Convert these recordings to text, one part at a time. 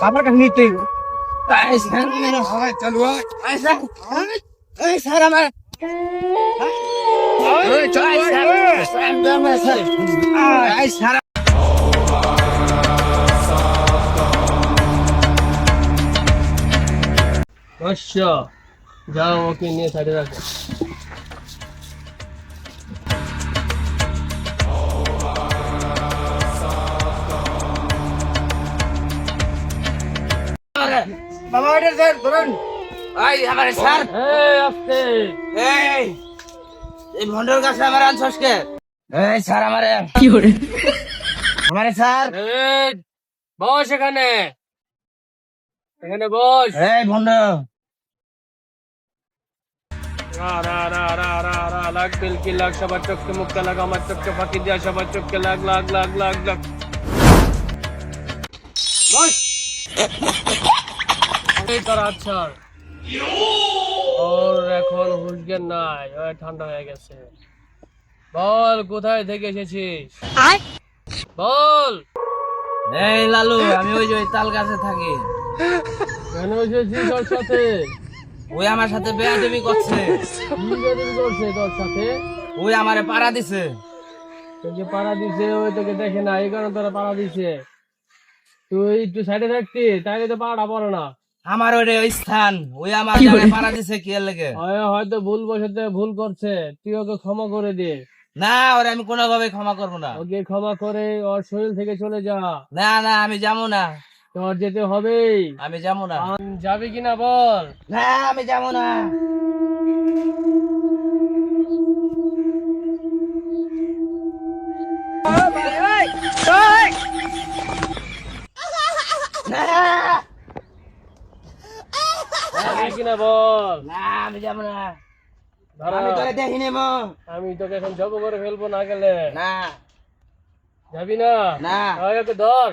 বাবার কাছে নিতে স্যার আমার স্যার আচ্ছা যাও ওকে নিয়ে সাইডে রাখো। বাবা এটা স্যার ধরুন আমার স্যার আস্তে এই ভন্ডর কাছে আমার আনছস কে স্যার আমারে আমারে স্যার বস এখানে, এখানে বস। এই ভন্ড রা রা রা রা রা রা লাগ বিলকি লাগ সবার চোখকে মুখটা লাগ, আমার চোখকে ফাঁকি দিয়া সবার চোখকে লাগ লাগ লাগ লাগ লাগ। বস তোর আচ্ছা ওর এখন হুঁশ জ্ঞান নাই, ও ঠান্ডা হয়ে গেছে। বল কোথায় থেকে এসেছিস, বল। এই লালু আমি ওই যে ওই তাল গাছে থাকি। কেন এসেছিস ওর সাথে? ওই আমার সাথে বেয়াদবি করছে। কি বেদবি করছে তোর সাথে? ওই আমারে পাড়া দিছে। তোকে পাড়া দিছে, ওই তোকে দেখে না এই কারণে তোরা পাড়া দিছে। তুই একটু সাইডে থাকতি তাইলে তো পাড়া পড়ে না। আমার ওই স্থান ওই আমার জায়গায় পাড়া দিছে কি এর লেগে? হয়তো ভুল বসতে ভুল করছে, তুই ওকে ক্ষমা করে দে। না ওরে আমি কোনোভাবে ক্ষমা করব না। ওকে ক্ষমা করে ওর শরীর থেকে চলে যা। না না আমি যাবো না, তোর যেতে হবেই। আমি যাবো না। যাবি কিনা বল। না আমি যাবো না। যাবি কিনা বল। না আমি যাবো না। দাঁড়া, আমি তোরে দেখি নেব। আমি তোকে এখন জব করে ফেলবো না গেলে। না যাবি না? না। ওকে ধর।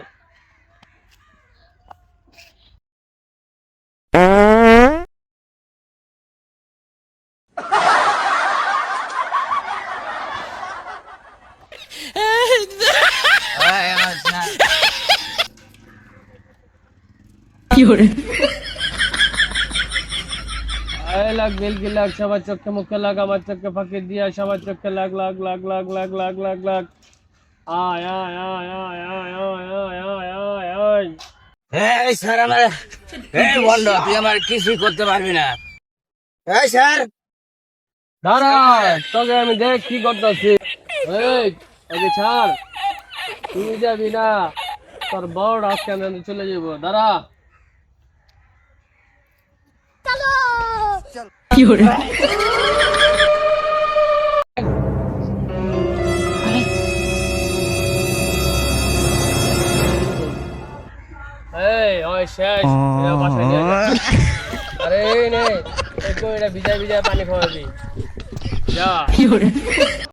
এই আমার স্যার। লাগ বেলকি লাগ সবার চোখে মুখে লাগ, আমার চোখে ফাঁকি দিয়া সবার চোখে লাগ লাগ লাগ লাগ লাগ লাগ লাগ লাগ। আয় আয় আয় আয় আয় আয় আয় আয় আয় আয়। এই স্যার আমার এই বন্ধ তুই আমার কিছুই করতে পারবি না। এই স্যার দাঁড়া, তোকে আমি দেখ কি করতেছি। এই ওকে ছাড়, তুই যাবি না, তোর বড় আজকে আমি চলে যাবো। দাঁড়া। এই ওই শেষ, এরা বাসায় নিয়ে যা। আরে এই নে, একটু এটা ভিজায় ভিজায় পানি খাওয়াবি যা।